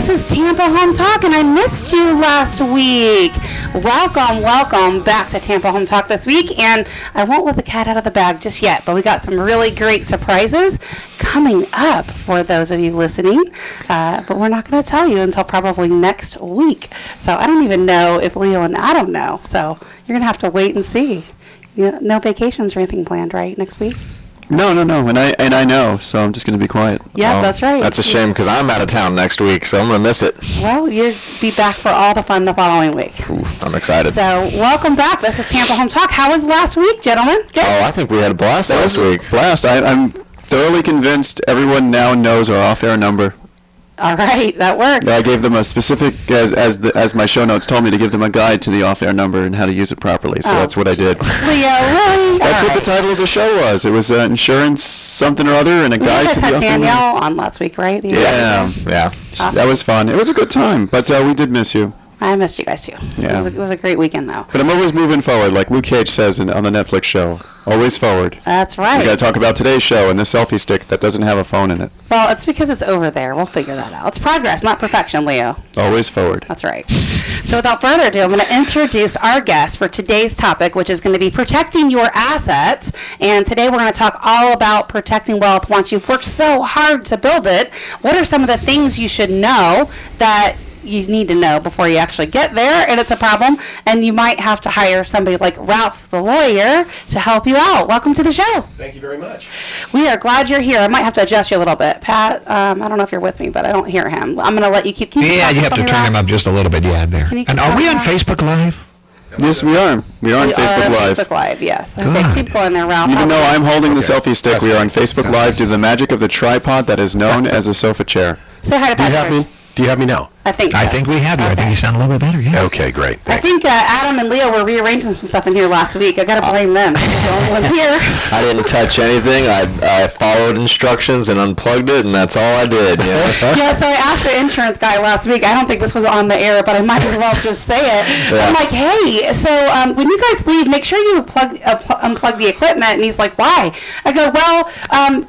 This is Tampa Home Talk, and I missed you last week. Welcome back to Tampa Home Talk this week, and I won't let the cat out of the bag just yet, but we got some really great surprises coming up for those of you listening, but we're not going to tell you until probably next week. So I don't even know if Leo and Adam know, so you're going to have to wait and see. No vacations or anything planned, right, next week? No, and I know, so I'm just going to be quiet. Yeah, that's right. That's a shame because I'm out of town next week, so I'm going to miss it. Well, you'll be back for all the fun the following week. Ooh, I'm excited. So, welcome back. This is Tampa Home Talk. How was last week, gentlemen? Good? Oh, I think we had a blast last week. Blast. I'm thoroughly convinced everyone now knows our off-air number. All right, that works. I gave them a specific, as my show notes told me, to give them a guide to the off-air number and how to use it properly. So that's what I did. Leo, really? That's what the title of the show was. It was insurance something or other and a guide to the off-air number. Danielle on last week, right? Yeah. Awesome. That was fun. It was a good time, but we did miss you. I missed you guys too. Yeah. It was a great weekend though. But I'm always moving forward, like Luke Cage says on the Netflix show. Always forward. That's right. We got to talk about today's show and the selfie stick that doesn't have a phone in it. Well, it's because it's over there. We'll figure that out. It's progress, not perfection, Leo. Always forward. That's right. So without further ado, I'm going to introduce our guest for today's topic, which is going to be protecting your assets. And today we're going to talk all about protecting wealth once you've worked so hard to build it. What are some of the things you should know that you need to know before you actually get there and it's a problem, and you might have to hire somebody like Ralph the lawyer to help you out. Welcome to the show. Thank you very much. We are glad you're here. I might have to adjust you a little bit. Pat, I don't know if you're with me, but I don't hear him. I'm going to let you keep Yeah, you have to turn him up just a little bit. Yeah, there. And are we on Facebook Live? Yes, we are. We are on Facebook Live. Facebook Live, yes. Okay, keep going there, Ralph. Even though I'm holding the selfie stick, we are on Facebook Live due to the magic of the tripod that is known as a sofa chair. Say hi to Pat. Do you have me now? I think so. I think we have you. Okay. I think you sound a little bit better. Yeah. Okay, great. Thanks. I think Adam and Leo were rearranging some stuff in here last week. I got to blame them. They're the only ones here. I didn't touch anything. I followed instructions and unplugged it, and that's all I did. You know? Yeah, so I asked the insurance guy last week. I don't think this was on the air, but I might as well just say it. Yeah. I'm like, hey, so when you guys leave, make sure you unplug the equipment. And he's like, why? I go, well,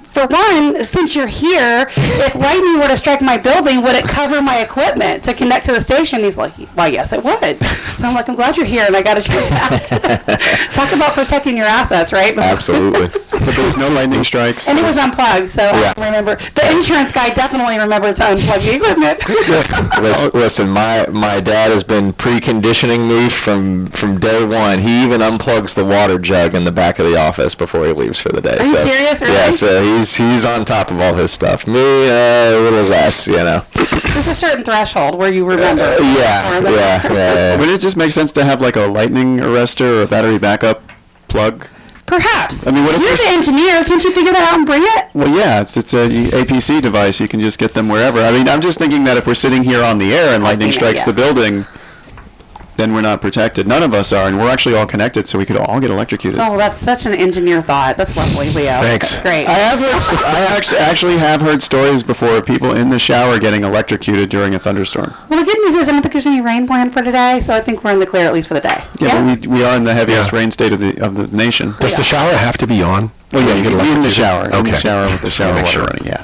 for one, since you're here, if lightning were to strike my building, would it cover my equipment to connect to the station? He's like, well, yes, it would. So I'm like, I'm glad you're here, and I got a chance to ask. Talk about protecting your assets, right? Absolutely. But there was no lightning strikes. And it was unplugged, so yeah. I remember. The insurance guy definitely remembered to unplug the equipment. Listen, my dad has been preconditioning me from day one. He even unplugs the water jug in the back of the office before he leaves for the day. Are you serious? Really? Yeah, so he's on top of all his stuff. Me, a little less, you know. There's a certain threshold where you remember. Yeah. Would it just make sense to have like a lightning arrestor or a battery backup plug? Perhaps. I mean, what if you're the engineer? Can't you figure that out and bring it? Well, yeah, it's a APC device. You can just get them wherever. I mean, I'm just thinking that if we're sitting here on the air and lightning strikes the building, then we're not protected. None of us are, and we're actually all connected, so we could all get electrocuted. Oh, that's such an engineer thought. That's lovely, Leo. Thanks. That's great. I actually have heard stories before of people in the shower getting electrocuted during a thunderstorm. Well, the good news is I don't think there's any rain planned for today, so I think we're in the clear at least for the day. Yeah? But we are in the heaviest rain state of the nation. Does the shower have to be on? Oh, yeah, you can be in the shower. Okay. In the shower with the shower water running, yeah.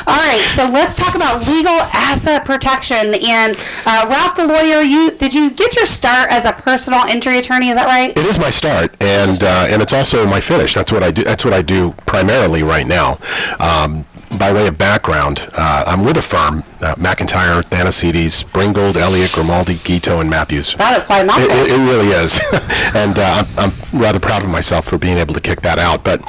All right, so let's talk about legal asset protection. And Ralph the lawyer, did you get your start as a personal injury attorney? Is that right? It is my start, and it's also my finish. That's what I do. That's what I do primarily right now. By way of background, I'm with a firm, McIntyre, Thanacedes, Bringold, Elliott, Grimaldi, Guito, and Matthews. That is quite a mouthful. It really is. And I'm rather proud of myself for being able to kick that out. But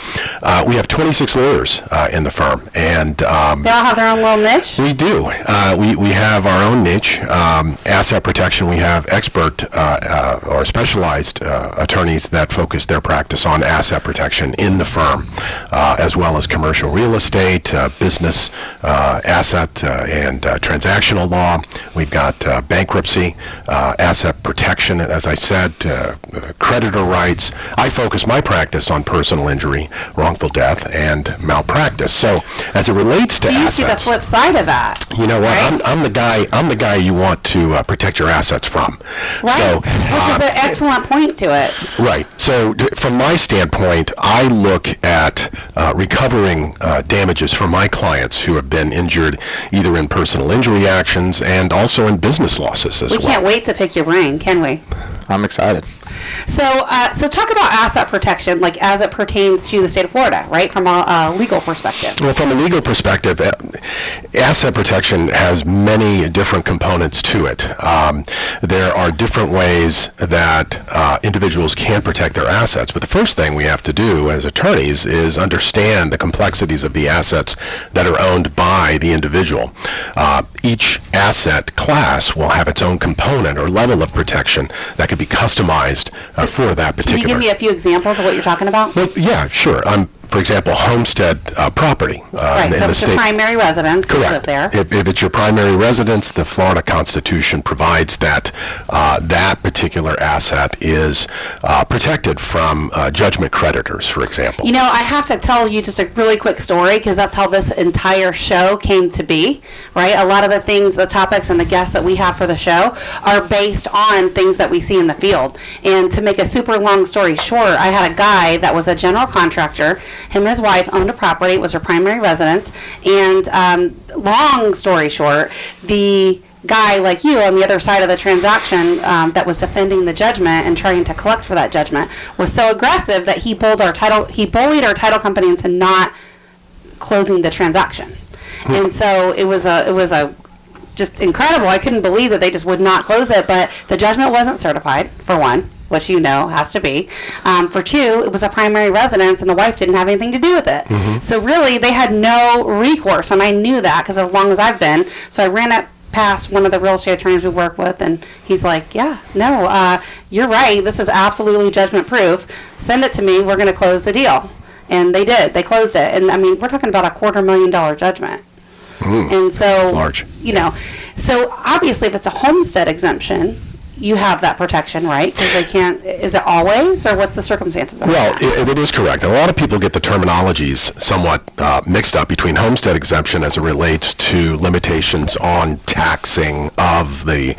we have 26 lawyers in the firm. And they all have their own little niche? We do. We have our own niche. Asset protection, we have expert or specialized attorneys that focus their practice on asset protection in the firm, as well as commercial real estate, business asset and transactional law. We've got bankruptcy, asset protection, as I said, creditor rights. I focus my practice on personal injury, wrongful death, and malpractice. So as it relates to assets, you see the flip side of that. You know what? Right? I'm the guy you want to protect your assets from. Right, so, which is an excellent point to it. Right. So from my standpoint, I look at recovering damages from my my clients who have been injured either in personal injury actions and also in business losses as We well. can't wait to pick your brain, can we? I'm excited. So talk about asset protection, like as it pertains to the state of Florida, right? From a legal perspective. Well, from a legal perspective, asset protection has many different components to it. There are different ways that individuals can protect their assets, but the first thing we have to do as attorneys is understand the complexities of the assets that are owned by the individual. Each asset class will have its own component or level of protection that could be customized for that particular. Can you give me a few examples of what you're talking about? Well, yeah, sure. For example, homestead property. Right, in so the it's state. your primary residence, you live Correct. there. If it's your primary residence, the Florida Constitution provides that that particular asset is protected from judgment creditors, for example. You know, I have to tell you just a really quick story because that's how this entire show came to be, right? A lot of the things, the topics and the guests that we have for the show are based on things that we see in the field. And to make a super long story short, I had a guy that was a general contractor. Him and his wife owned a property. It was her primary residence. And long story short, the guy like you on the other side of the transaction that was defending the judgment and trying to collect for that judgment was so aggressive that he bullied our title company into not closing the transaction. And so it was a just incredible. I couldn't believe that they just would not close it, but the judgment wasn't certified, for one, which you know has to be. For two, it was a primary residence and the wife didn't have anything to do with it. So really they had no recourse, and I knew that because as long as I've been. So I ran it past one of the real estate attorneys we work with, and he's like, yeah, no, you're right. This is absolutely judgment proof. Send it to me. We're going to close the deal. And they did. They closed it. And I mean, we're talking about a $250,000 judgment. And so, large. you know, so obviously if it's a homestead exemption, you have that protection, right? Because they can't, is it always, or what's the circumstances behind Well, that? it is correct. And a lot of people get the terminologies somewhat mixed up between homestead exemption as it relates to limitations on taxing of the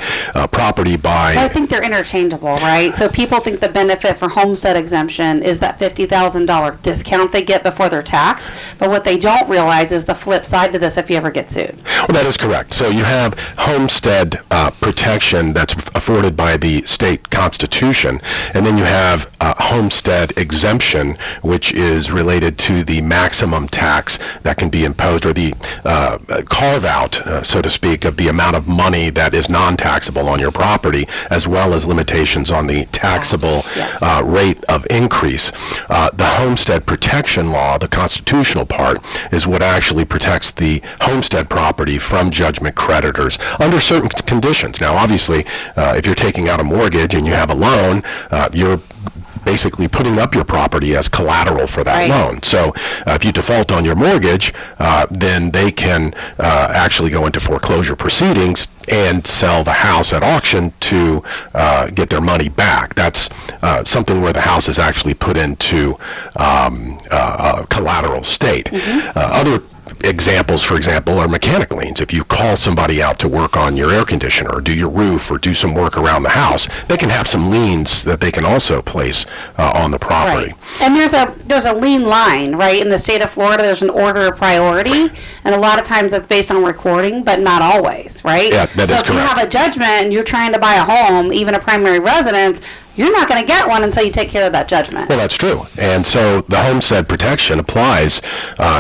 property by... I think they're interchangeable, right? So people think the benefit for homestead exemption is that $50,000 discount they get before they're taxed, but what they don't realize is the flip side to this if you ever get sued. Well, that is correct. So you have homestead protection that's afforded by the state constitution, and then you have homestead exemption, which is related to the maximum tax that can be imposed, or the carve-out, so to speak, of the amount of money that is non-taxable on your property, as well as limitations on the taxable rate of increase. The homestead protection law, the constitutional part, is what actually protects the homestead property from judgment creditors under certain conditions. Now, obviously, if you're taking out a mortgage and you have a loan, you're basically putting up your property as collateral for that loan. So if you default on your mortgage, then they can actually go into foreclosure proceedings and sell the house at auction to get their money back. That's something where the house is actually put into a collateral state. Other examples, for example, are mechanic liens. If you call somebody out to work on your air conditioner or do your roof or do some work around the house, they can have some liens that they can also place on the property. Right. And there's a lien line, right? In the state of Florida, there's an order of priority, and a lot of times that's based on recording, but not always, right? Yeah, that is so if you correct. have a judgment and you're trying to buy a home, even a primary residence, you're not going to get one until you take care of that judgment. Well, that's true. And so the homestead protection applies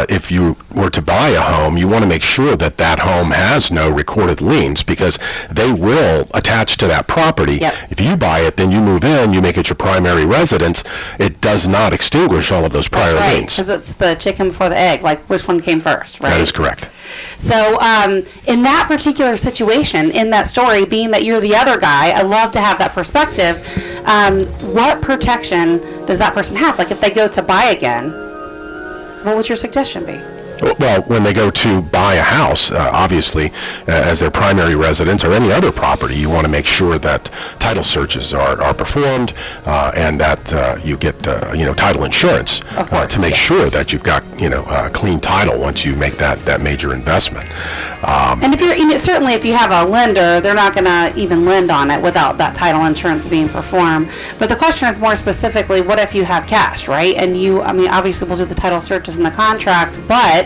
if you were to buy a home. You want to make sure that that home has no recorded liens, because they will attach to that property. Yep. If you buy it, then you move in, you make it your primary residence. It does not extinguish all of those prior That's right, liens. because it's the chicken before the egg, like which one came first, right? That is correct. So in that particular situation, in that story, being that you're the other guy, I love to have that perspective. What protection does that person have? Like if they go to buy again, what would your suggestion be? Well, when they go to buy a house, obviously, as their primary residence or any other property, you want to make sure that title searches are performed and that you get, title insurance Of course, to make yes. sure that you've got, clean title once you make that major investment. And certainly if you have a lender, they're not going to even lend on it without that title insurance being performed. But the question is more specifically, what if you have cash, right? And obviously we'll do the title searches in the contract, but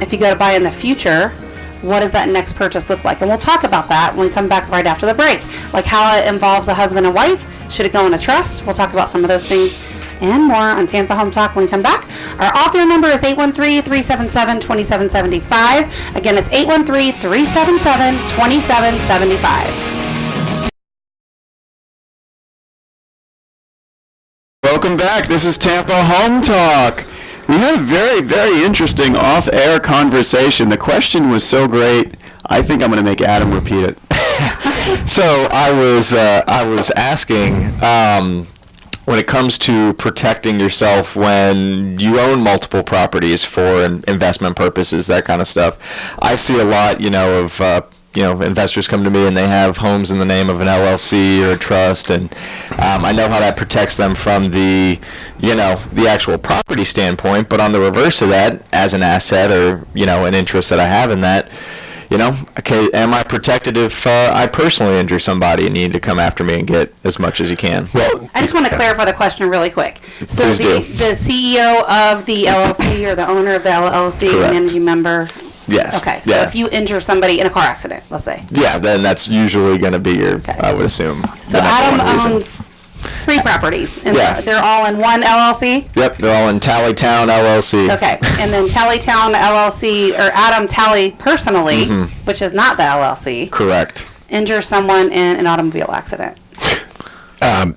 if you go to buy in the future, what does that next purchase look like? And we'll talk about that when we come back right after the break. Like how it involves a husband and wife. Should it go in a trust? We'll talk about some of those things and more on Tampa Home Talk when we come back. Our author number is 813-377-2775. Again, it's 813-377-2775. Welcome back. This is Tampa Home Talk. We had a very, very interesting off-air conversation. The question was so great, I think I'm going to make Adam repeat it. So I was asking, when it comes to protecting yourself when you own multiple properties for investment purposes, that kind of stuff. I see a lot, of investors come to me and they have homes in the name of an LLC or a trust, and I know how that protects them from the actual property standpoint. But on the reverse of that, as an asset or an interest that I have in that, okay, am I protected if I personally injure somebody and you need to come after me and get as much as you can? Well, I just want to clarify the question really quick. So the CEO of the LLC or the owner of the LLC, Correct. managing member. Yes. Okay. So Yeah. if you injure somebody in a car accident, let's say. Yeah, then that's usually going to be your, Okay. I would assume. So the number Adam one reason. owns 3 properties, and Yeah. they're all in one LLC. Yep, they're all in Tallytown LLC. Okay, and then Tallytown LLC or Adam Tally personally, which is not the LLC, Correct. injures someone in an automobile accident.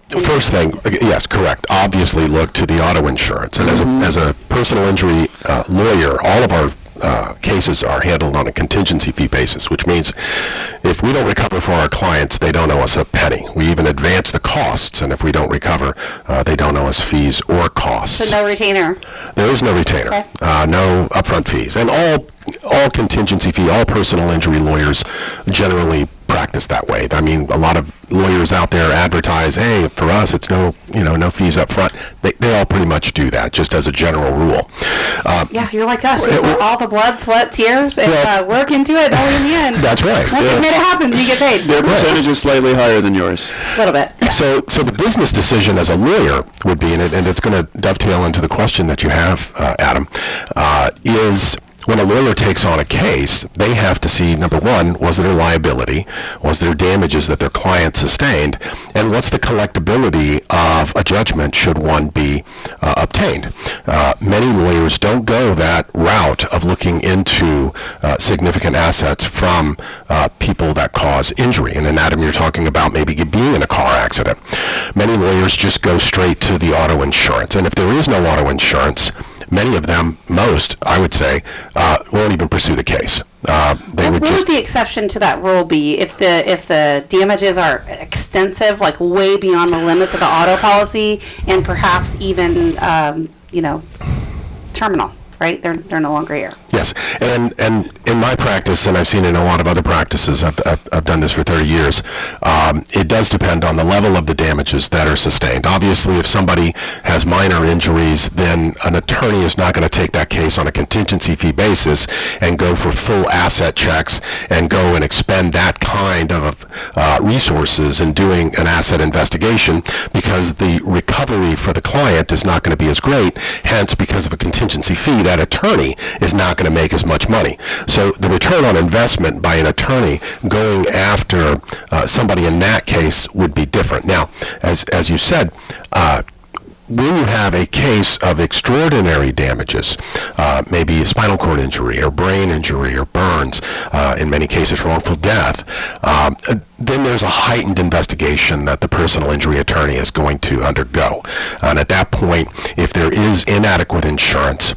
First thing, yes, correct. Obviously, look to the auto insurance. And as a personal injury lawyer, all of our cases are handled on a contingency fee basis, which means if we don't recover for our clients, they don't owe us a penny. We even advance the costs, and if we don't recover, they don't owe us fees or costs. So no retainer. There is no retainer, Okay. no upfront fees, and all contingency fee, all personal injury lawyers generally practice that way. I mean, a lot of lawyers out there advertise, hey, for us, it's no fees up front. They all pretty much do that, just as a general rule. Yeah, you're like us. You put all the blood, sweat, tears, and work into it, only in the end. That's right. Once you made it happen, you get paid. Their percentage is slightly higher than yours. A little bit. So the business decision as a lawyer would be, and it's going to dovetail into the question that you have, Adam, is when a lawyer takes on a case, they have to see, number one, was there liability, was there damages that their client sustained, and what's the collectability of a judgment should one be obtained. Many lawyers don't go that route of looking into significant assets from people that cause injury. And in Adam, you're talking about maybe being in a car accident. Many lawyers just go straight to the auto insurance. And if there is no auto insurance, many of them, most, I would say, won't even pursue the case. They would What just would the exception to that rule be if the damages are extensive, like way beyond the limits of the auto policy, and perhaps even terminal? Right? They're no longer here. Yes, and in my practice, and I've seen in a lot of other practices, I've done this for 30 years, it does depend on the level of the damages that are sustained. Obviously, if somebody has minor injuries, then an attorney is not going to take that case on a contingency fee basis and go for full asset checks and go and expend that kind of resources in doing an asset investigation, because the recovery for the client is not going to be as great. Hence, because of a contingency fee, that attorney is not going to make as much money. So the return on investment by an attorney going after somebody in that case would be different. Now, as you said, when you have a case of extraordinary damages, maybe a spinal cord injury or brain injury or burns, in many cases wrongful death, then there's a heightened investigation that the personal injury attorney is going to undergo. And at that point, if there is inadequate insurance,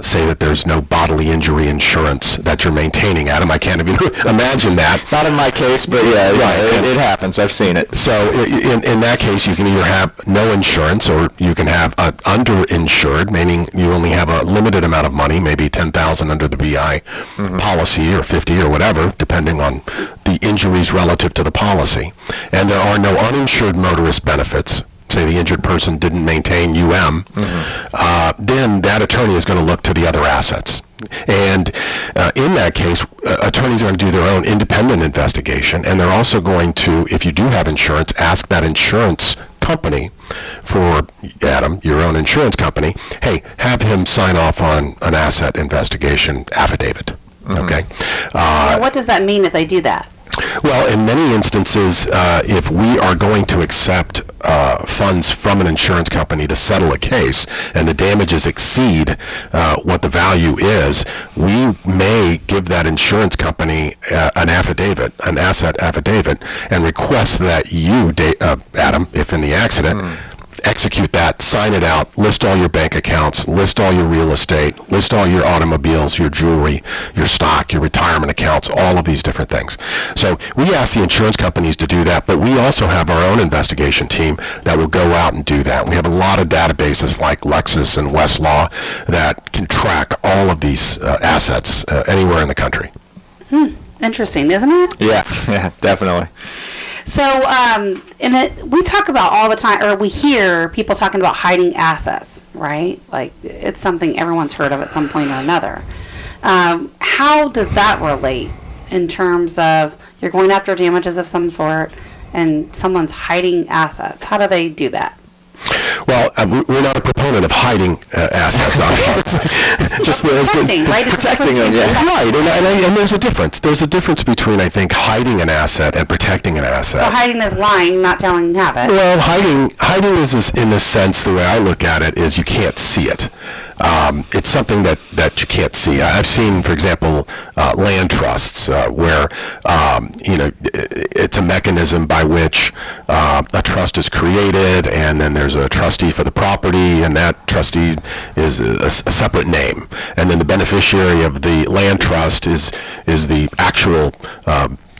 say that there's no bodily injury insurance that you're maintaining. Adam, I can't even imagine that. Not in my case, but yeah, it happens. I've seen it. So in that case, you can either have no insurance or you can have underinsured, meaning you only have a limited amount of money, maybe $10,000 under the BI policy or 50 or whatever, depending on the injuries relative to the policy. And there are no uninsured motorist benefits. Say the injured person didn't maintain UM, then that attorney is going to look to the other assets. And in that case, attorneys are going to do their own independent investigation, and they're also going to, if you do have insurance, ask that insurance company, for Adam, your own insurance company, hey, have him sign off on an asset investigation affidavit. Okay. Now, what does that mean if they do that? Well, in many instances, if we are going to accept funds from an insurance company to settle a case and the damages exceed what the value is, we may give that insurance company an affidavit, an asset affidavit, and request that you, Adam, if in the accident, execute that, sign it out, list all your bank accounts, list all your real estate, list all your automobiles, your jewelry, your stock, your retirement accounts, all of these different things. So we ask the insurance companies to do that, but we also have our own investigation team that will go out and do that. We have a lot of databases like Lexis and Westlaw that can track all of these assets anywhere in the country. Interesting, isn't it? Yeah, definitely. So, we talk about all the time, or we hear people talking about hiding assets, right? Like, it's something everyone's heard of at some point or another. How does that relate in terms of you're going after damages of some sort and someone's hiding assets? How do they do that? Well, we're not a proponent of hiding assets, obviously. Just protecting, right? Protecting them, yeah. Right, and there's a difference. There's a difference between, I think, hiding an asset and protecting an asset. So hiding is lying, not telling you have it. Well, hiding is, in a sense, the way I look at it, is you can't see it. It's something that you can't see. I've seen, for example, land trusts where, it's a mechanism by which a trust is created, and then there's a trustee for the property, and that trustee is a separate name. And then the beneficiary of the land trust is the actual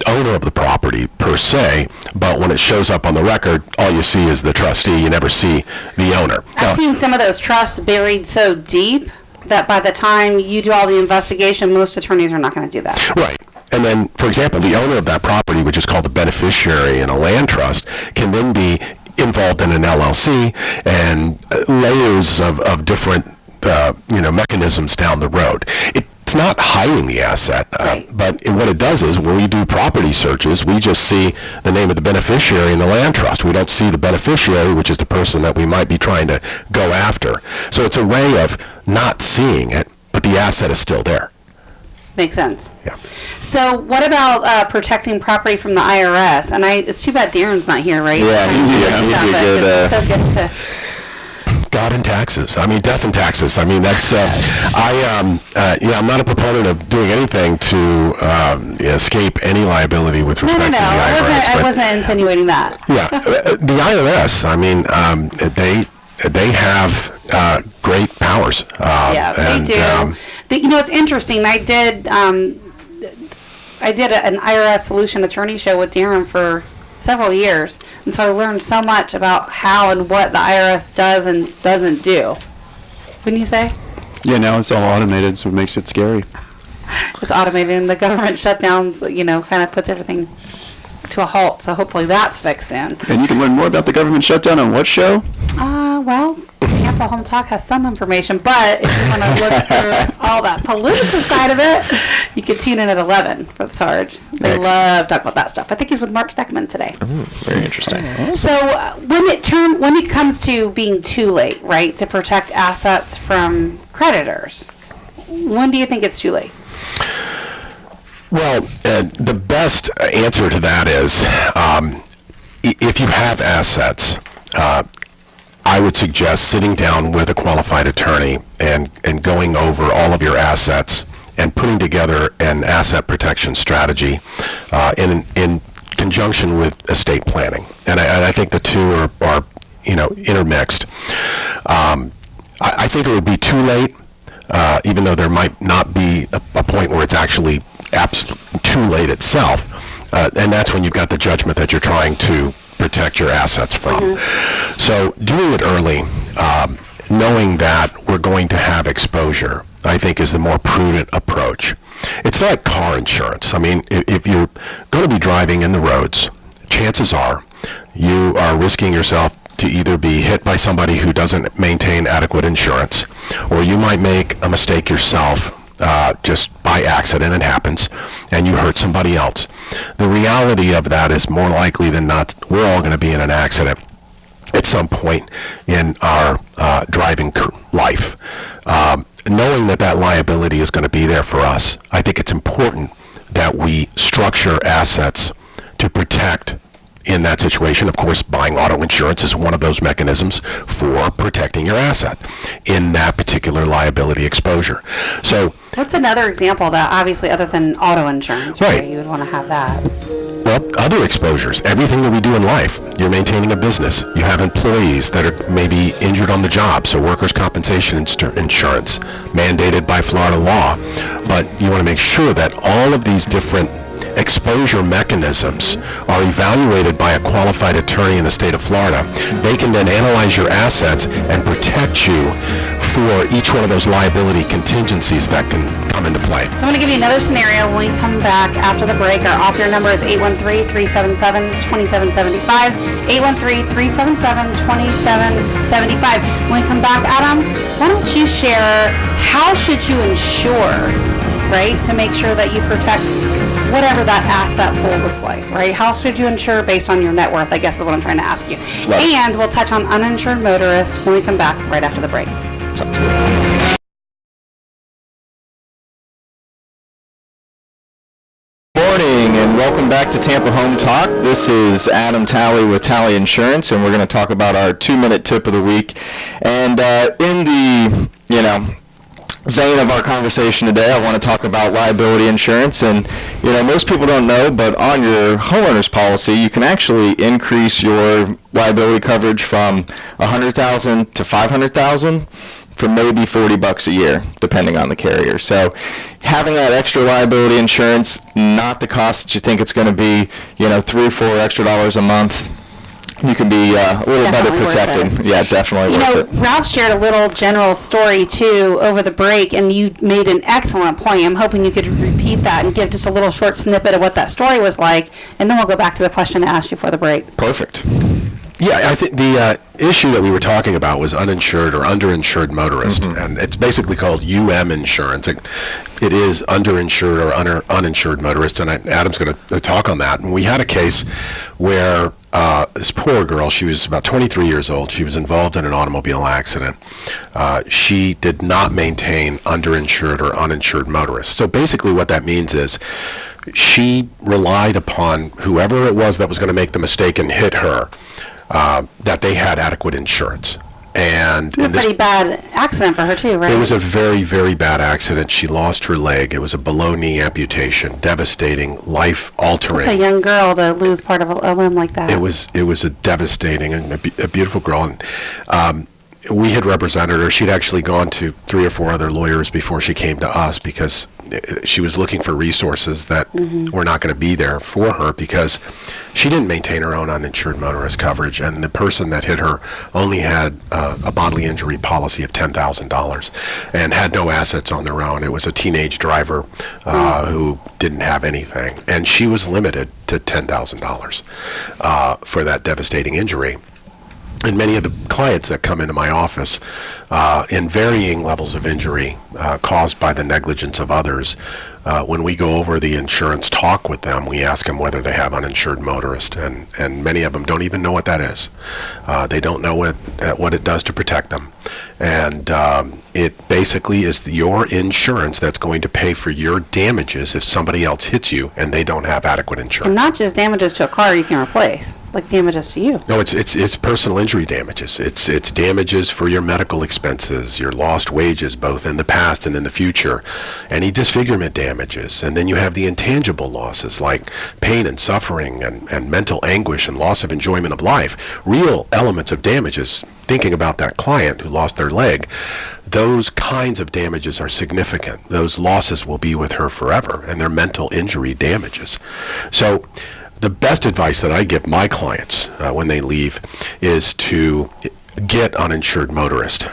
owner of the property per se, but when it shows up on the record, all you see is the trustee. You never see the owner. I've seen some of those trusts buried so deep that by the time you do all the investigation, most attorneys are not going to do that. Right. And then, for example, the owner of that property, which is called the beneficiary in a land trust, can then be involved in an LLC and layers of different mechanisms down the road. It's not hiding the asset, Right. but what it does is when we do property searches, we just see the name of the beneficiary in the land trust. We don't see the beneficiary, which is the person that we might be trying to go after. So it's a way of not seeing it, but the asset is still there. Makes sense. Yeah. So what about protecting property from the IRS? And it's too bad Darren's not here, right? Yeah, he'd be a good, So good at this. God and taxes. I mean, death and taxes. I mean, that's, I'm not a proponent of doing anything to escape any liability with respect to the IRS. I wasn't insinuating that. Yeah, the IRS, I mean, they have great powers. Yeah, they do. It's interesting. I did an IRS solution attorney show with Darren for several years, and so I learned so much about how and what the IRS does and doesn't do. Wouldn't you say? Yeah, now it's all automated, so it makes it scary. It's automated, and the government shutdowns, kind of puts everything to a halt. So hopefully that's fixed soon. And you can learn more about the government shutdown on what show? Well, Tampa Home Talk has some information, but if you want to look through all that political side of it, you can tune in at 11 for the Sarge. They love talking about that stuff. I think he's with Mark Steckman today. Very interesting. So when it comes to being too late, right, to protect assets from creditors, when do you think it's too late? Well, the best answer to that is if you have assets, I would suggest sitting down with a qualified attorney and going over all of your assets and putting together an asset protection strategy in conjunction with estate planning. And I think the two are intermixed. I think it would be too late, even though there might not be a point where it's actually too late itself. And that's when you've got the judgment that you're trying to protect your assets from. So doing it early, knowing that we're going to have exposure, I think is the more prudent approach. It's like car insurance. I mean, if you're going to be driving in the roads, chances are you are risking yourself to either be hit by somebody who doesn't maintain adequate insurance, or you might make a mistake yourself just by accident. It happens, and you hurt somebody else. The reality of that is more likely than not, we're all going to be in an accident at at some point in our driving life. Knowing that liability is going to be there for us, I think it's important that we structure assets to protect in that situation. Of course, buying auto insurance is one of those mechanisms for protecting your asset in that particular liability exposure. So, what's another example that, obviously, other than auto insurance, right? You would want to have that. Well, other exposures, everything that we do in life. You're maintaining a business. You have employees that are maybe injured on the job, so workers' compensation insurance mandated by Florida law. But you want to make sure that all of these different exposure mechanisms are evaluated by a qualified attorney in the state of Florida. They can then analyze your assets and protect you for each one of those liability contingencies that can come into play. So I'm going to give you another scenario when we come back after the break. Our off-air number is 813-377-2775, 813-377-2775. When we come back, Adam, why don't you share how should you insure, right, to make sure that you protect whatever that asset pool looks like, right? How should you insure based on your net worth, I guess is what I'm trying to ask you. Right. And we'll touch on uninsured motorists when we come back right after the break. Sounds good. Morning and welcome back to Tampa Home Talk. This is Adam Talley with Talley Insurance, and we're going to talk about our 2-minute tip of the week. And in the, vein of our conversation today, I want to talk about liability insurance. And most people don't know, but on your homeowner's policy, you can actually increase your liability coverage from $100,000 to $500,000 for maybe $40 a year, depending on the carrier. So having that extra liability insurance, not the cost that you think it's going to be, $3 or $4 extra a month, you can be a little better protected. Yeah, definitely worth it. Ralph shared a little general story, too, over the break, and you made an excellent point. I'm hoping you could repeat that and give just a little short snippet of what that story was like, and then we'll go back to the question I asked you for the break. Perfect. Yeah, I think the issue that we were talking about was uninsured or underinsured motorist, and it's basically called insurance. It is underinsured or uninsured motorist, and Adam's going to talk on that. And we had a case where this poor girl, she was about 23 years old. She was involved in an automobile accident. She did not maintain underinsured or uninsured motorists. So basically what that means is she relied upon whoever it was that was going to make the mistake and hit her, that they had adequate insurance. And a pretty bad accident for her too, right? It was a very, very bad accident. She lost her leg. It was a below-knee amputation, devastating, life-altering. It's a young girl to lose part of a limb like that. It was a devastating and a beautiful girl. And we had represented her. She'd actually gone to 3 or 4 other lawyers before she came to us because she was looking for resources that were not going to be there for her because she didn't maintain her own uninsured motorist coverage, and the person that hit her only had a bodily injury policy of $10,000 and had no assets on their own. It was a teenage driver who didn't have anything, and she was limited to $10,000 for that devastating injury. And many of the clients that come into my office in varying levels of injury caused by the negligence of others, when we go over the insurance talk with them, we ask them whether they have uninsured motorist, and many of them don't even know what that is. They don't know what it does to protect them. And it basically is your insurance that's going to pay for your damages if somebody else hits you and they don't have adequate insurance. And not just damages to a car you can replace, like damages to you. No, it's personal injury damages. It's damages for your medical expenses, your lost wages, both in the past and in the future, any disfigurement damages, and then you have the intangible losses like pain and suffering and mental anguish and loss of enjoyment of life, real elements of damages. Thinking about that client who lost their leg, those kinds of damages are significant. Those losses will be with her forever, and they're mental injury damages. So the best advice that I give my clients when they leave is to get uninsured motorist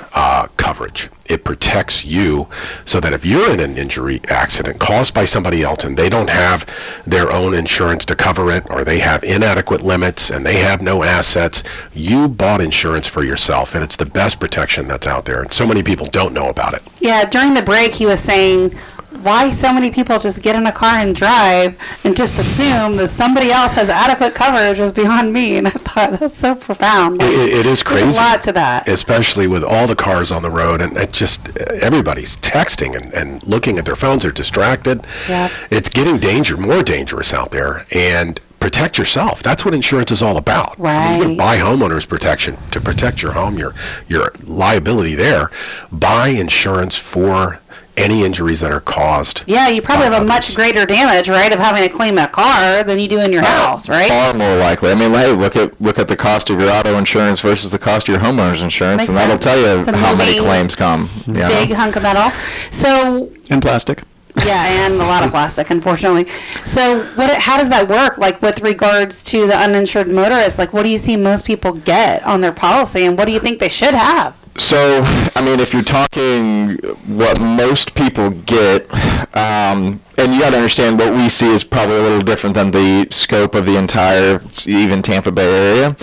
coverage. It protects you so that if you're in an injury accident caused by somebody else and they don't have their own insurance to cover it, or they have inadequate limits and they have no assets, you bought insurance for yourself, and it's the best protection that's out there. And so many people don't know about it. Yeah, during the break he was saying why so many people just get in a car and drive and just assume that somebody else has adequate coverage is beyond me. And I thought, that's so profound. Like, It is crazy. There's a lot to that. Especially with all the cars on the road, and it just, everybody's texting and looking at their phones. They're distracted. Yep. It's getting more dangerous out there. And protect yourself. That's what insurance is all about. Right. You're going to buy homeowners protection to protect your home, your liability there. Buy insurance for any injuries that are caused. Yeah, you probably have a much greater damage, right, of having to claim a car than you do in your house, right? Far more likely. I mean, hey, look at the cost of your auto insurance versus the cost of your homeowner's insurance, Makes and that'll sense. tell you It's a how many moving, claims come. You know? Big hunk of metal. So, And plastic. yeah, and a lot of plastic, unfortunately. So, how does that work, like, with regards to the uninsured motorist? Like, what do you see most people get on their policy, and what do you think they should have? So, I mean, if you're talking what most people get, and you got to understand what we see is probably a little different than the scope of the entire, even Tampa Bay area,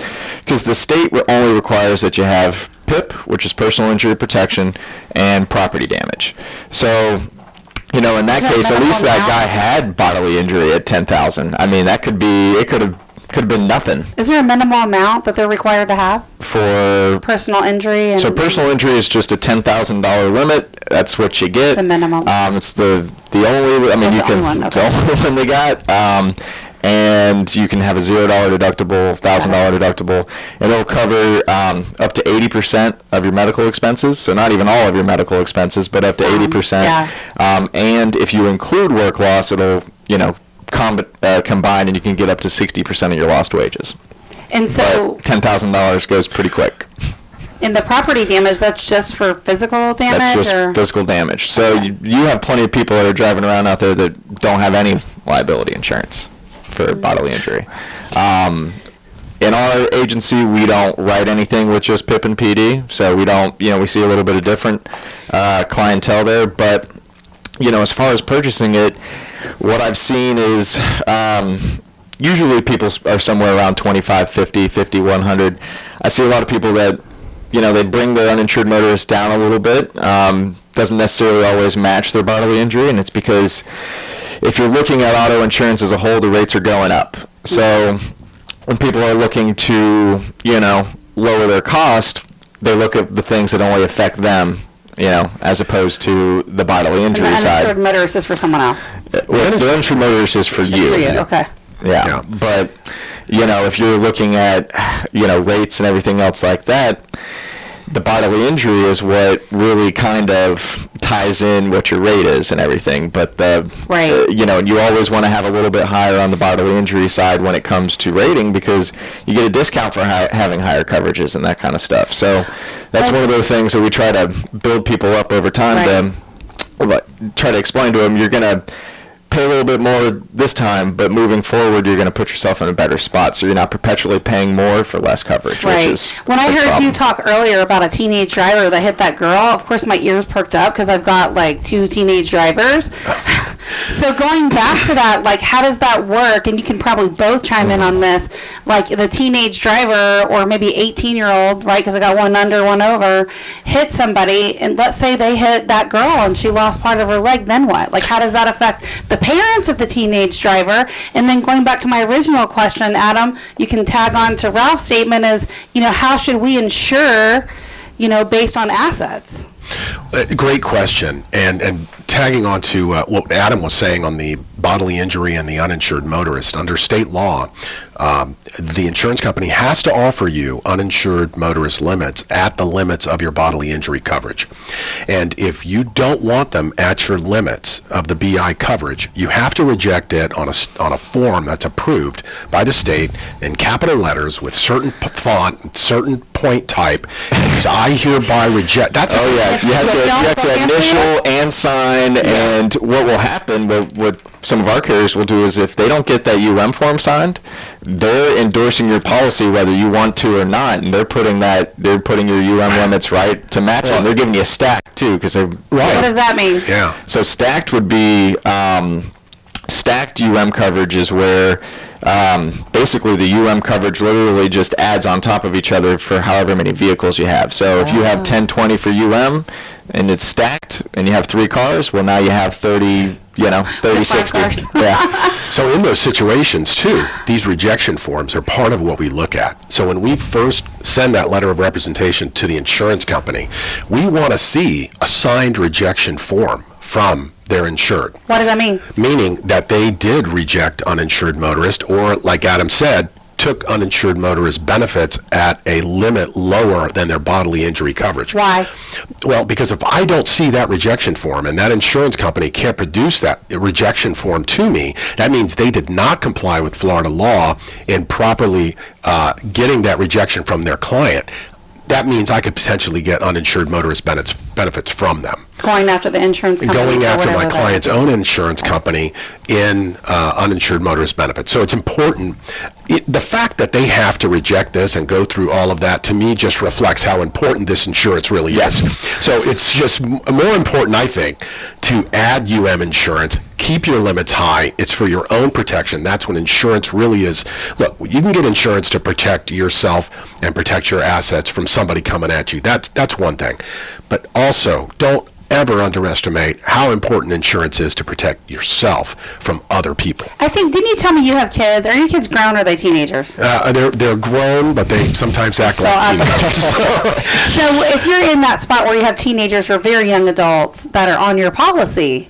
because the state only requires that you have PIP, which is personal injury protection, and property damage. So, you know, in that Is there a case, at least that minimum guy amount? had bodily injury at $10,000. I mean, it could have been nothing Is there a minimal amount that they're required to have? for. Personal injury? And So personal injury is just a $10,000 limit. That's what you get. The minimum. It's the only. I mean, That's you the can. only one, It's okay. the only one they got. And you can have a $0 deductible, $1,000 deductible, and it'll cover up to 80% of your medical expenses. So not even all of your medical expenses, but up to 80%. Yeah. And if you include work loss, it'll combine, and you can get up to 60% of your lost wages. And so, But $10,000 goes pretty quick. in the property damage, that's just for physical damage? That's just or? physical damage. So Okay. you have plenty of people that are driving around out there that don't have any liability insurance for bodily injury. In our agency, we don't write anything with just PIP and PD, so we don't, we see a little bit of different clientele there. But, as far as purchasing it, what I've seen is usually people are somewhere around 25, 50, 50, 100. I see a lot of people that, they bring their uninsured motorist down a little bit. Doesn't necessarily always match their bodily injury, and it's because if you're looking at auto insurance as a whole, the rates are going up. So when people are looking to, lower their cost, they look at the things that only affect them, as opposed to the bodily And the injury side. uninsured motorist is for someone else? Well, the uninsured motorist is for you. For you, okay. Yeah, but if you're looking at rates and everything else like that, the bodily injury is what really kind of ties in what your rate is and everything. But Right. And you always want to have a little bit higher on the bodily injury side when it comes to rating, because you get a discount for having higher coverages and that kind of stuff. So that's one of those things that we try to build people up over time to try to explain to them. You're going to pay a little bit more this time, but moving forward, you're going to put yourself in a better spot, so you're not perpetually paying more for less coverage, Right. which is When I the heard problem. you talk earlier about a teenage driver that hit that girl, of course my ears perked up because I've got like 2 teenage drivers. So going back to that, like, how does that work? And you can probably both chime in on this. Like, the teenage driver, or maybe 18-year-old, right, because I got one under, one over, hit somebody, and let's say they hit that girl and she lost part of her leg, then what? Like, how does that affect the parents of the teenage driver? And then going back to my original question, Adam, you can tag on to Ralph's statement is, how should we insure, based on assets? Great question. And tagging on to what Adam was saying on the bodily injury and the uninsured motorist, under state law, the insurance company has to offer you uninsured motorist limits at the limits of your bodily injury coverage. And if you don't want them at your limits of the BI coverage, you have to reject it on a form that's approved by the state in capital letters with certain font, certain point type. Because I hereby reject. That's Oh yeah, you have to initial and sign, Yeah. and what will happen, what some of our carriers will do is if they don't get that UM form signed, they're endorsing your policy whether you want to or not, and they're putting your UM limits right to match them. They're giving you a stack too, because they're What does that mean? Yeah. So stacked would be Stacked UM coverage is where basically the UM coverage literally just adds on top of each other for however many vehicles you have. So if you have 1020 for UM and it's stacked and you have 3 cars, well, now you have 30, 60. cars. Yeah. So in those situations, too, these rejection forms are part of what we look at. So when we first send that letter of representation to the insurance company, we want to see a signed rejection form from their insured. What does that mean? Meaning that they did reject uninsured motorist, or, like Adam said, took uninsured motorist benefits at a limit lower than their bodily injury coverage. Why? Well, because if I don't see that rejection form and that insurance company can't produce that rejection form to me, that means they did not comply with Florida law in properly getting that rejection from their client. That means I could potentially get uninsured motorist benefits from them. Going after the insurance company. Going or after my whatever client's own insurance company in uninsured motorist benefits. So it's important. The fact that they have to reject this and go through all of that, to me, just reflects how important this insurance really is. So it's just more important, I think, to add UM insurance. Keep your limits high. It's for your own protection. That's when insurance really is. Look, you can get insurance to protect yourself and protect your assets from somebody coming at you. That's one thing. But also, don't ever underestimate how important insurance is to protect yourself from other people. I think, didn't you tell me you have kids? Are your kids grown or are they teenagers? They're grown, but they sometimes act Still like out teenagers. So if you're in that spot where you have teenagers or very young adults that are on your policy,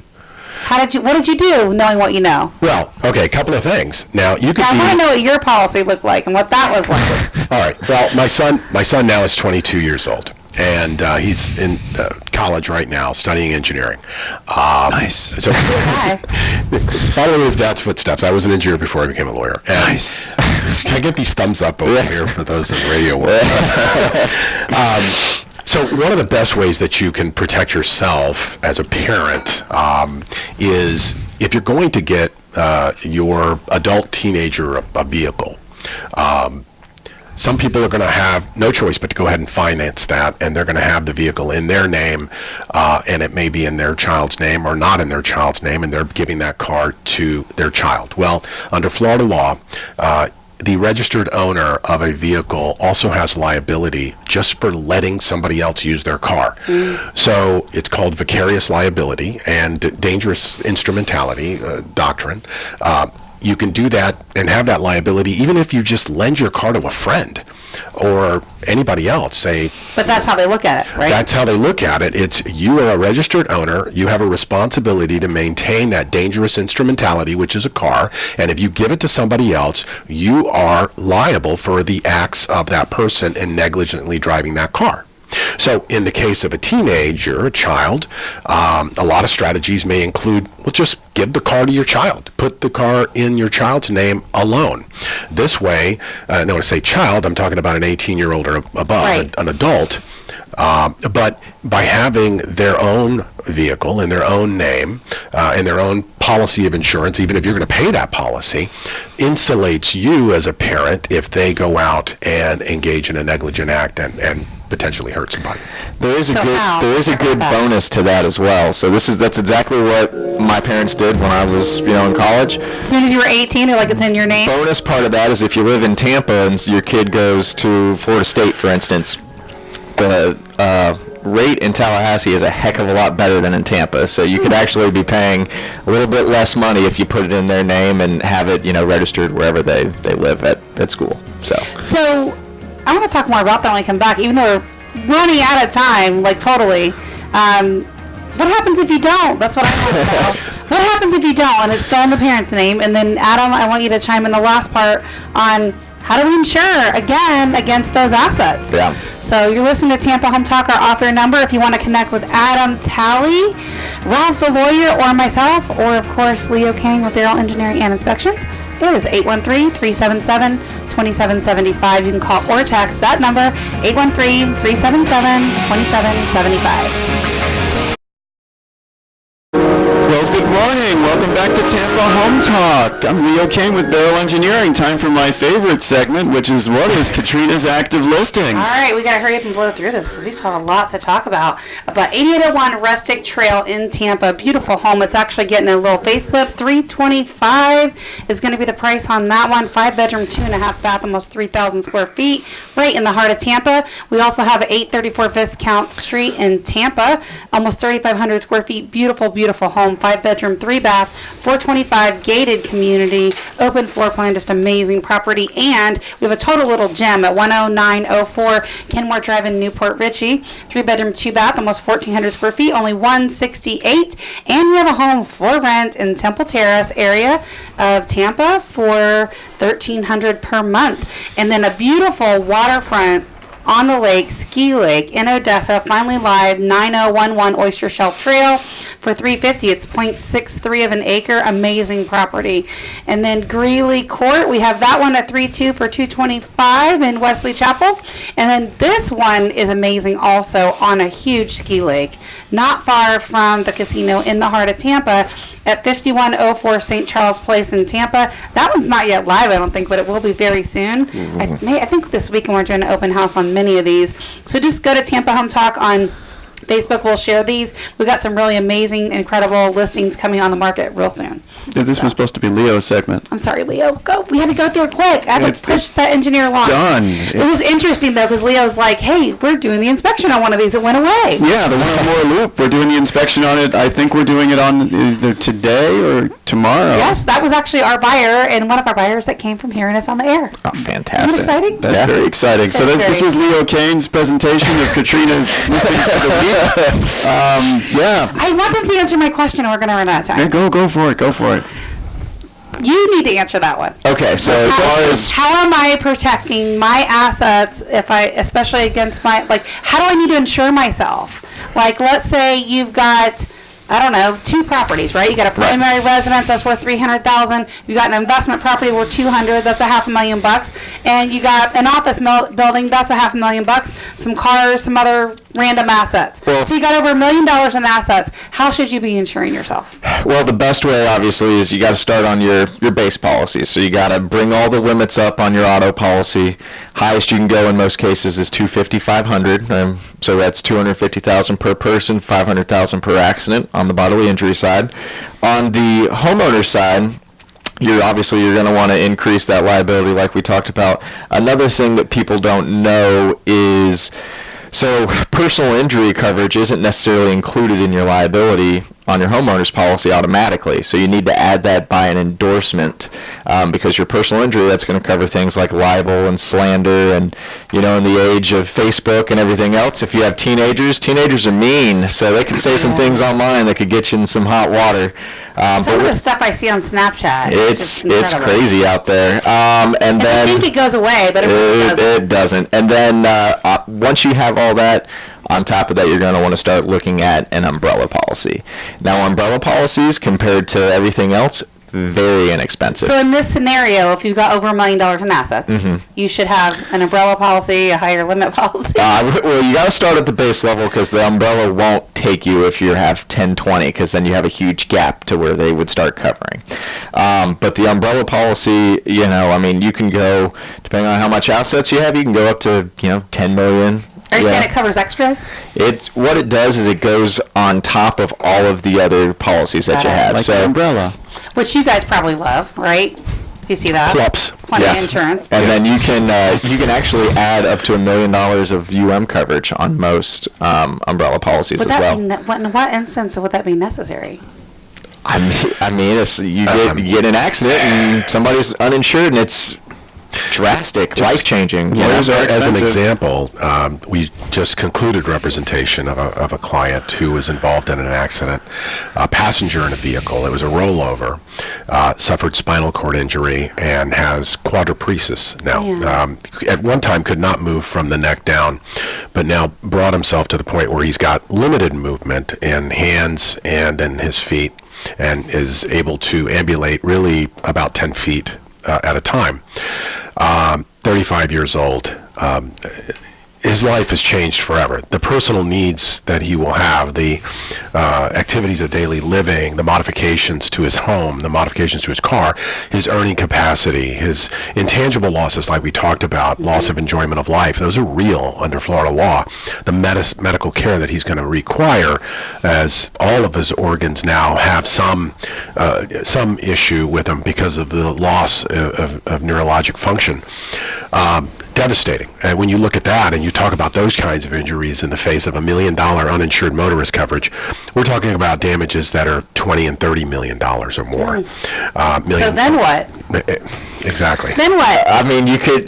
what did you do knowing what you know? Well, okay, a couple of things. Now, you could I want to know what your policy looked like and what that was like. All right. Well, my son now is 22 years old, and he's in college right now studying engineering. Nice. So, Hi. following his dad's footsteps. I was an engineer before I became a lawyer. And Nice. I get these thumbs up over here for those in the radio world. So one of the best ways that you can protect yourself as a parent is if you're going to get your adult teenager a vehicle. Some people are going to have no choice but to go ahead and finance that, and they're going to have the vehicle in their name, and it may be in their child's name or not in their child's name, and they're giving that car to their child. Well, under Florida law, the registered owner of a vehicle also has liability just for letting somebody else use their car. So it's called vicarious liability and dangerous instrumentality doctrine. You can do that and have that liability even if you just lend your car to a friend or anybody else. But that's how they look at it, right? That's how they look at it. It's you are a registered owner. You have a responsibility to maintain that dangerous instrumentality, which is a car. And if you give it to somebody else, you are liable for the acts of that person in negligently driving that car. So in the case of a teenager, a child, a lot of strategies may include, well, just give the car to your child. Put the car in your child's name alone. This way, when I say child, I'm talking about an 18-year-old or above, Right. an adult. But by having their own vehicle in their own name and their own policy of insurance, even if you're going to pay that policy, insulates you as a parent if they go out and engage in a negligent act and potentially hurt somebody. There is a So how? good Talk about that. bonus to that as well. So that's exactly what my parents did when I was in college. As soon as you were 18, they're like, it's in your name. Bonus part of that is if you live in Tampa and your kid goes to Florida State, for instance, the rate in Tallahassee is a heck of a lot better than in Tampa. So you could actually be paying a little bit less money if you put it in their name and have it, registered wherever they live at school. So I want to talk more about that when we come back, even though we're running out of time, like totally. What happens if you don't? That's what I want to know. What happens if you don't and it's still in the parent's name? And then, Adam, I want you to chime in the last part on how do we insure, again, against those assets? Yeah. So you're listening to Tampa Home Talk. Our offer number, if you want to connect with Adam Talley, Ralph the lawyer, or myself, or, of course, Leo Cannyn with Beryl Engineering and Inspections, it is 813-377-2775. You can call or text that number, 813-377-2775. Well, good morning. welcome back to Tampa Home Talk. I'm Leo Cannyn with Beryl Engineering. Time for my favorite segment, which is what is Katrina's active listings? All right, we got to hurry up and blow through this because we still have a lot to talk about. But 8801 Rustic Trail in Tampa, beautiful home. It's actually getting a little facelift. $325 is going to be the price on that one. 5-bedroom, 2.5 bath, almost 3,000 square feet, right in the heart of Tampa. We also have 834 Viscount Street in Tampa, almost 3,500 square feet. Beautiful, beautiful home. 5-bedroom, 3-bath, 425 gated community, open floor plan, just amazing property. And we have a total little gem at 10904 Kenmore Drive in Newport Richey. 3-bedroom, 2-bath, almost 1,400 square feet, only $168. And we have a home for rent in Temple Terrace area of Tampa for $1,300 per month. And then a beautiful waterfront on the lake, ski lake in Odessa, finally live, 9011 Oyster Shell Trail for $350. It's 0.63 of an acre, amazing property. And then Greeley Court, we have that one at 3.2 for $225 in Wesley Chapel. And then this one is amazing also on a huge ski lake, not far from the casino in the heart of Tampa, at 5104 St. Charles Place in Tampa. That one's not yet live, I don't think, but it will be very soon. I think this weekend we're doing an open house on many of these. So just go to Tampa Home Talk on Facebook. We'll share these. We got some really amazing, incredible listings coming on the market real soon. Yeah, this was supposed to be Leo's segment. I'm sorry, Leo. Go. We had to go through it quick. I had to push that engineer along. Done. It was interesting, though, because Leo's like, hey, we're doing the inspection on one of these. It went away. Yeah, the one on Moore Loop. We're doing the inspection on it. I think we're doing it on either today or tomorrow. Yes, that was actually our buyer and one of our buyers that came from hearing us on the air. Oh, fantastic. Isn't that exciting? That's very exciting. So That's this very- was Leo Cannyn's presentation of Katrina's listings for the week. Yeah. I want them to answer my question, and we're going to run out of time. Yeah, go for it. Go for it. You need to answer that one. Okay, so as far as How am I protecting my assets especially against how do I need to insure myself? Like, let's say you've got, I don't know, 2 properties, right? You got a primary residence that's worth $300,000. You got an investment property worth $200,000. That's $500,000. And you got an office building that's $500,000. Some cars, some other random assets. So you got over $1 million in assets. How should you be insuring yourself? Well, the best way, obviously, is you got to start on your base policy. So you got to bring all the limits up on your auto policy. Highest you can go in most cases is $250,500. So that's $250,000 per person, $500,000 per accident on the bodily injury side. On the homeowner side, you're going to want to increase that liability like we talked about. Another thing that people don't know is, so personal injury coverage isn't necessarily included in your liability on your homeowner's policy automatically. So you need to add that by an endorsement because your personal injury, that's going to cover things like libel and slander and, in the age of Facebook and everything else. If you have teenagers are mean, so they can say some things online that could get you in some hot water. Some of the stuff I see on Snapchat, It's just incredible. crazy out there. And then I think it goes away, but it really doesn't. it doesn't. And then once you have all that, on top of that, you're going to want to start looking at an umbrella policy. Now, umbrella policies, compared to everything else, very inexpensive. So in this scenario, if you've got over $1 million in assets, you should have an umbrella policy, a higher limit policy. Well, you got to start at the base level because the umbrella won't take you if you have 10, 20, because then you have a huge gap to where they would start covering. But the umbrella policy, you can go, depending on how much assets you have, you can go up to, 10 million. Are you saying it covers extras? What it does is it goes on top of all of the other policies that you have. Like the umbrella. Which you guys probably love, right? You see that? Plups. Plenty of insurance. And then you can actually add up to $1 million of coverage on most umbrella policies Would as that well. in what instance would that be necessary? I mean, if you get in an accident and somebody's uninsured and it's drastic, life-changing. Lawyers are As an expensive. example, we just concluded representation of a client who was involved in an accident, a passenger in a vehicle. It was a rollover, suffered spinal cord injury, and has quadripresis now. Yeah. At one time could not move from the neck down, but now brought himself to the point where he's got limited movement in hands and in his feet, and is able to ambulate really about 10 feet at a time. 35 years old. his life has changed forever. The personal needs that he will have, the activities of daily living, the modifications to his home, the modifications to his car, his earning capacity, his intangible losses like we talked about, loss of enjoyment of life, those are real under Florida law. The medical care that he's going to require, as all of his organs now have some issue with them because of the loss of neurologic function. Devastating. And when you look at that and you talk about those kinds of injuries in the face of $1 million uninsured motorist coverage, we're talking about damages that are $20 and $30 million or more. So then what? Exactly. Then what? I mean, you could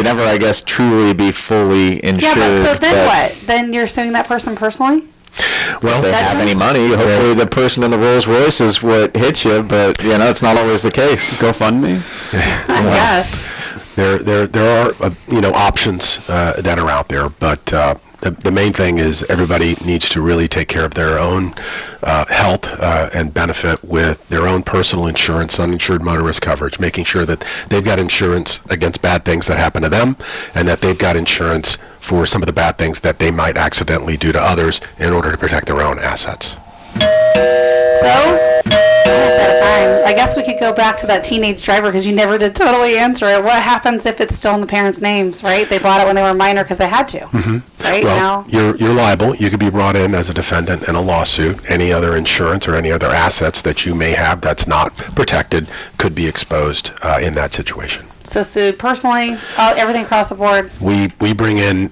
never, I guess, truly be fully insured. Yeah, but so then what? Then you're suing that person personally? Well, If they have any money, hopefully the person in the Rolls Royce is what hits you, but it's not always the case. GoFundMe? I guess. There are options that are out there, but the main thing is everybody needs to really take care of their own health and benefit with their own personal insurance, uninsured motorist coverage, making sure that they've got insurance against bad things that happen to them, and that they've got insurance for some of the bad things that they might accidentally do to others in order to protect their own assets. So, almost out of time. I guess we could go back to that teenage driver because you never did totally answer it. What happens if it's still in the parents' names, right? They bought it when they were minor because they had to, right? Well, Now, you're liable. You could be brought in as a defendant in a lawsuit. Any other insurance or any other assets that you may have that's not protected could be exposed in that situation. so sued personally, everything across the board. We bring in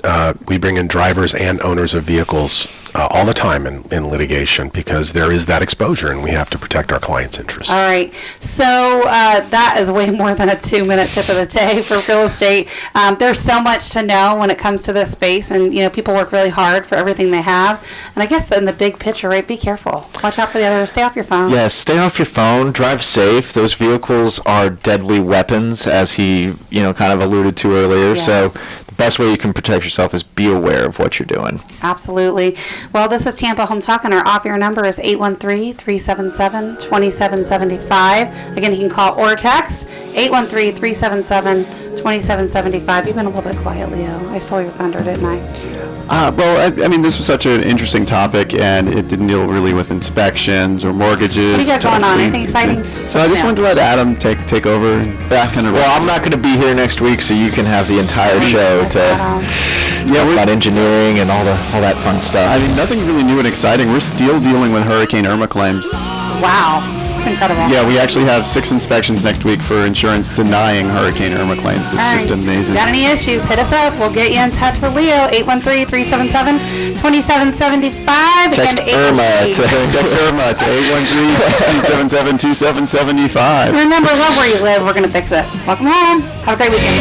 drivers and owners of vehicles all the time in litigation because there is that exposure and we have to protect our clients' interests. All right. So that is way more than a 2-minute tip of the day for real estate. There's so much to know when it comes to this space, and people work really hard for everything they have. And I guess in the big picture, right? Be careful. Watch out for the others. Stay off your phone. Yes, stay off your phone, drive safe. Those vehicles are deadly weapons, as he, kind of alluded to earlier. Yes. So the best way you can protect yourself is be aware of what you're doing. Absolutely. Well, this is Tampa Home Talk, and our off-air number is 813-377-2775. Again, you can call or text 813-377-2775. You've been a little bit quiet, Leo. I stole your thunder, didn't I? Well, I mean, this was such an interesting topic, and it didn't deal really with inspections or mortgages. What do you got going on? Anything exciting? So I just wanted to let Adam take over. And kind of. Well, I'm not going to be here next week, so you can have the entire show to talk about engineering and all that fun stuff. I mean, nothing really new and exciting. We're still dealing with Hurricane Irma claims. Wow. That's incredible. Yeah, we actually have 6 inspections next week for insurance denying Hurricane Irma claims. It's just amazing. Got any issues, hit us up. We'll get you in touch with Leo, 813-377-2775. Text Irma to 813-377-2775. Remember, love where you live. We're going to fix it. Welcome home. Have a great weekend.